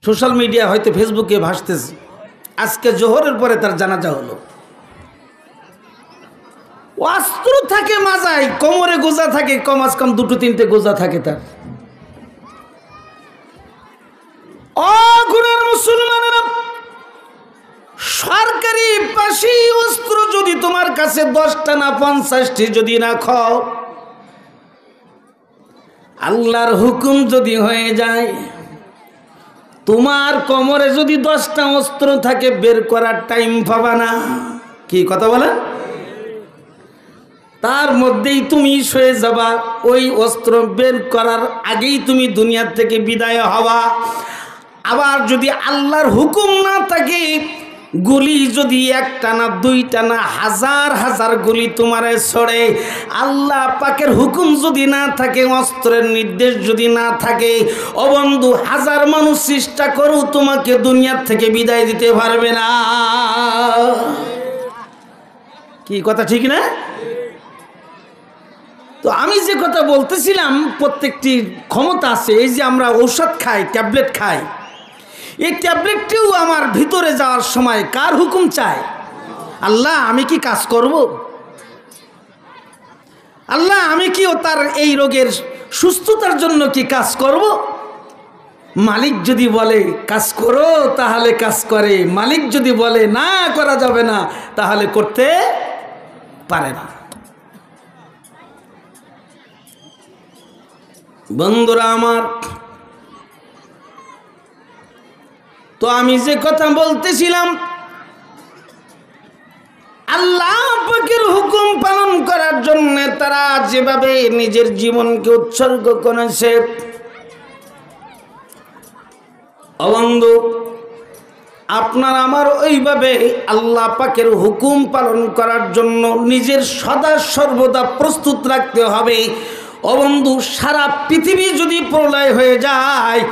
Social media হয়তো ফেসবুকে ভাসতেছে, আজকে জোহরের পরে তার জানাজা হলো। অস্ত্র থাকে মাজায়, কোমরে গোজা থাকে, কমাস কম 2-3টে গোজা থাকে তার। অগুণের মুসলমানেরা, সরকারি পাশি অস্ত্র যদি তোমার কাছে 10টা না 50টি যদি না খাও, আল্লাহর হুকুম যদি হয়ে যায়, তোমার কোমরে যদি 10টা অস্ত্র থাকে বের করার টাইম পাবা না। কি কথা বলে? তার মধ্যেই তুমি শুয়ে যাবা, ওই অস্ত্র বের করার আগেই তুমি দুনিয়া থেকে বিদায় হবা। আবার যদি আল্লাহর হুকুম না থাকে, গুলি যদি 1টা না 2টা না হাজার হাজার গুলি তোমারে ছড়ে, আল্লাহ পাকের হুকুম যদি না থাকে, অস্ত্রের নির্দেশ যদি না থাকে, ও বন্ধু, 1000 মানুষ চেষ্টা করো তোমাকে দুনিয়ার থেকে বিদায় দিতে পারবে না। কি কথা ঠিক না? তো আমি যে কথা বলতেছিলাম, প্রত্যেকটি ক্ষমতা আছে। এই যে আমরা ঔষধ খাই, ট্যাবলেট খাই, এই ট্যাবলেটটিও আমার ভিতরে যাওয়ার সময় কার হুকুম চায়? আল্লাহ, আমি কি কাজ করব? আল্লাহ, আমি কি ও তার এই রোগের সুস্থতার জন্য কি কাজ করব? মালিক যদি বলে কাজ করো, তাহলে কাজ করে। মালিক যদি বলে না করা যাবে না, তাহলে করতে পারে না। বন্ধুরা আমার, তো আমি যে কথা বলতেছিলাম, আল্লাহ পাকের হুকুম পালন করার জন্য তারা যেভাবে নিজের জীবনকে উৎসর্গ করেছে, ও বন্ধু, আপনার আমার ওইভাবে আল্লাহ পাকের হুকুম পালন করার জন্য নিজের সদা সর্বদা প্রস্তুত রাখতে হবে। ও বন্ধু, সারা পৃথিবী যদি প্রলয় হয়ে যায়,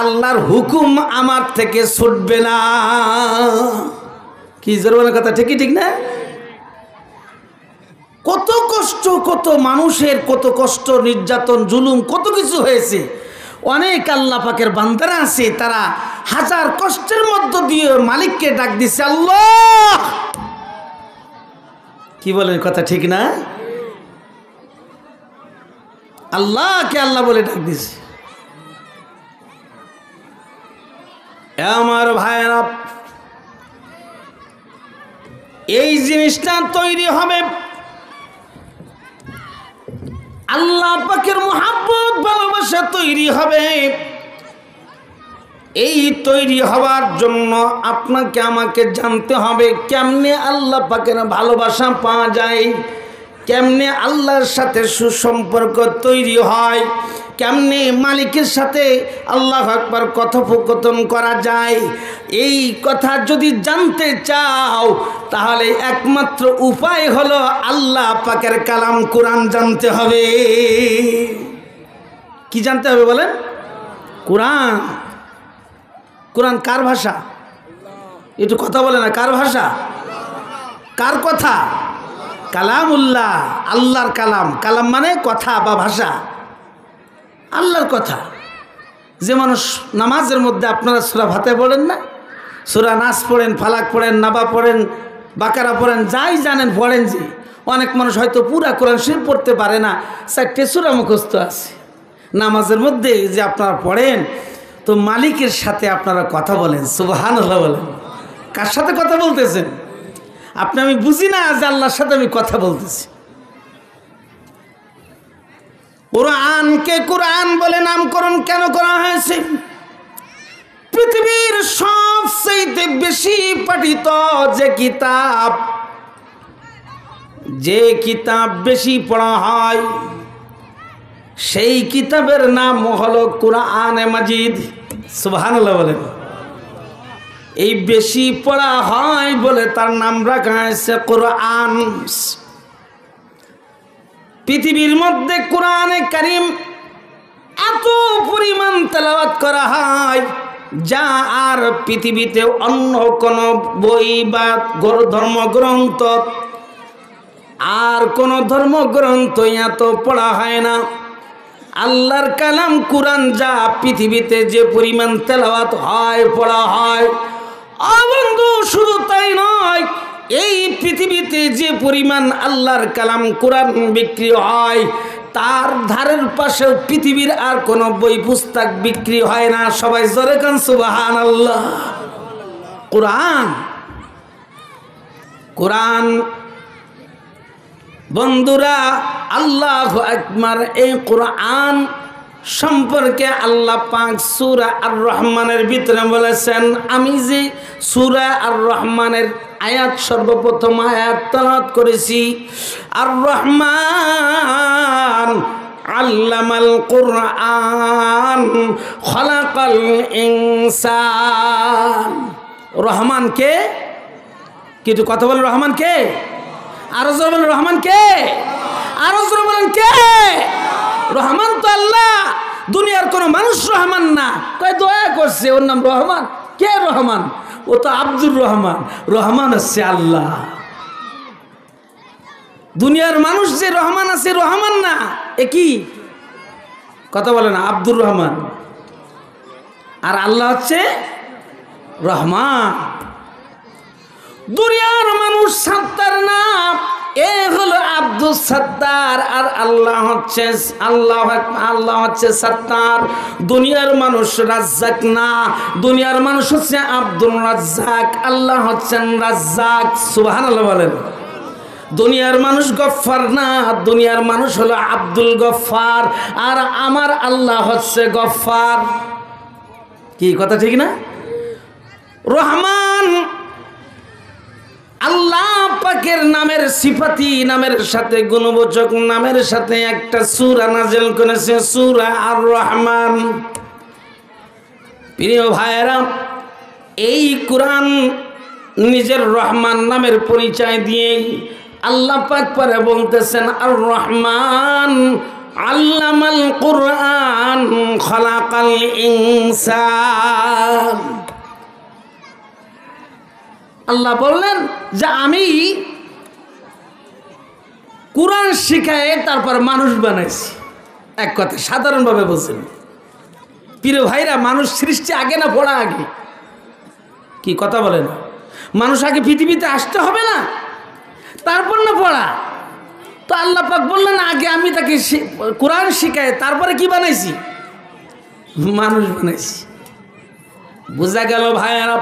আল্লাহর হুকুম আমার থেকে ছুটবে না। কি জরুরি কথা, ঠিকই ঠিক না? কত কষ্ট, কত মানুষের কত কষ্ট, নির্যাতন, জুলুম, কত কিছু হয়েছে। অনেক আল্লাহ পাকের বান্দারা আছে, তারা হাজার কষ্টের মধ্য দিয়ে মালিককে ডাক দিছে, আল্লাহ। কি বলেন, কথা ঠিক না? আল্লাহকে আল্লাহ বলে ডাক দিছে। আমার ভাইরা, এই জিনিসটা তৈরি হবে আল্লাহ পাকের মুহাব্বত, ভালোবাসা তৈরি হবে। এই তৈরি হওয়ার জন্য আপনাকে আমাকে জানতে হবে কেমনে আল্লাহ পাকের ভালোবাসা পাওয়া যায়, কেমনে আল্লাহর সাথে সুসম্পর্ক তৈরি হয়, কেমনে মালিকের সাথে আল্লাহু আকবার কথোপকথন করা যায়। এই কথা যদি জানতে চাও, তাহলে একমাত্র উপায় হলো আল্লাহ পাকের কালাম কোরআন জানতে হবে। কি জানতে হবে বলেন? কোরআন। কোরআন কার ভাষা? একটু কথা বলে না, কার ভাষা? কার কথা? কালামুল্লাহ, আল্লাহর কালাম। কালাম মানে কথা বা ভাষা, আল্লাহর কথা। যে মানুষ নামাজের মধ্যে, আপনারা সূরা ফাতিহা পড়েন না, সূরা নাস পড়েন, ফালাক পড়েন, নাবা পড়েন, বাকারা পড়েন, যাই জানেন পড়েন। যে অনেক মানুষ হয়তো পুরা কোরআন শরীফ পড়তে পারে না, 4টে সূরা মুখস্থ আছে। নামাজের মধ্যে যে আপনারা পড়েন, তো মালিকের সাথে আপনারা কথা বলেন, সুবহানাল্লাহ বলেন। কার সাথে কথা বলতেছেন আপনি? আমি বুঝি না যে আল্লাহর সাথে আমি কথা বলতেছি। কোরআনকে কোরআন বলে নামকরণ কেন করা হয়েছে? পৃথিবীর সবচেয়ে বেশি পঠিত যে কিতাব বেশি পড়া হয়, সেই কিতাবের নাম হলো কোরআনে মাজিদ। সুবহানাল্লাহ বলেন। এই বেশি পড়া হয় বলে তার নাম রাখা হয়েছে কোরআন। পৃথিবীর মধ্যে কোরআনে কারীম এত পরিমাণ তেলাওয়াত করা হয়, যা আর পৃথিবীতে অন্য কোন বই বা ধর্মগ্রন্থ, আর কোন ধর্মগ্রন্থ এত পড়া হয় না। আল্লাহর কালাম কোরআন যা পৃথিবীতে যে পরিমাণ তেলাওয়াত হয়, পড়া হয়, বন্ধু শুধু তাই নয়, এই পৃথিবীতে যে পরিমাণ আল্লাহর কালাম কোরআন বিক্রি হয়, তার ধারের পাশেও পৃথিবীর আর কোনো বই পুস্তক বিক্রি হয় না। সবাই জোরে কান সুবহানাল্লাহ। কোরআন কোরআন বন্ধুরা, আল্লাহু আকবার। এই কোরআন সম্পর্কে আল্লাহ পাক সূরা আর রহমানের ভিতরে বলেছেন, আমি যে সূরা আর রহমানের আয়াত সর্বপ্রথম আয়াত তেলাওয়াত করেছি, আর রহমান আল্লামাল কোরআন খলাকাল ইনসান। রহমান কে? কিছু কথা বলেন, রহমান কে? আরো জোরে বলেন, রহমান কে? আরো জোরে বলেন, কে? রহমান তো আল্লাহ, দুনিয়ার কোনো মানুষ রহমান না। কয় দয়া করছে, ওর নাম রহমান। কে রহমান? ও তো আব্দুর রহমান। রহমান হচ্ছে আল্লাহ। দুনিয়ার মানুষ যে রহমান আছে, রহমান না। এ কি কথা বলে না? আব্দুর রহমান। আর আল্লাহ হচ্ছে রহমান। দুনিয়ার মানুষ সাত্তার না, এ হলো আব্দুল সাত্তার। আর আল্লাহ হচ্ছে সাত্তার। দুনিয়ার মানুষ রাজ্জাক না, দুনিয়ার মানুষ হচ্ছে আব্দুল রাজ্জাক, আল্লাহ হচ্ছেন রাজ্জাক। সুবহানাল্লাহ বলেন। দুনিয়ার মানুষ গফফার না, দুনিয়ার মানুষ হলো আব্দুল গফফার, আর আমার আল্লাহ হচ্ছে গফফার। কি কথা ঠিক না? রহমান আল্লাহ পাকের নামের সিফাতি নামের সাথে, গুণবাচক নামের সাথে একটা সূরা নাযিল করেছে, সূরা আর রহমান। প্রিয় ভাইয়েরা, এই কোরআন নিজের রহমান নামের পরিচয় দিয়ে আল্লাহ পাক পরে বলতেছেন, আর রহমান আল্লামাল কোরআন খলাকাল ইনসান। আল্লাহ বললেন যে আমি কোরআন শিখায় তারপর মানুষ বানাইছি। এক কথা সাধারণভাবে বলছেন। প্রিয় ভাইরা, মানুষ সৃষ্টি আগে না পড়া আগে? কি কথা বলে না? মানুষ আগে পৃথিবীতে আসতে হবে না, তারপর না পড়া? তো আল্লাহ পাক বললেন আগে আমি তাকে কোরআন শিখায় তারপরে কি বানাইছি? মানুষ বানাইছি। বোঝা গেল ভাইয়েরা?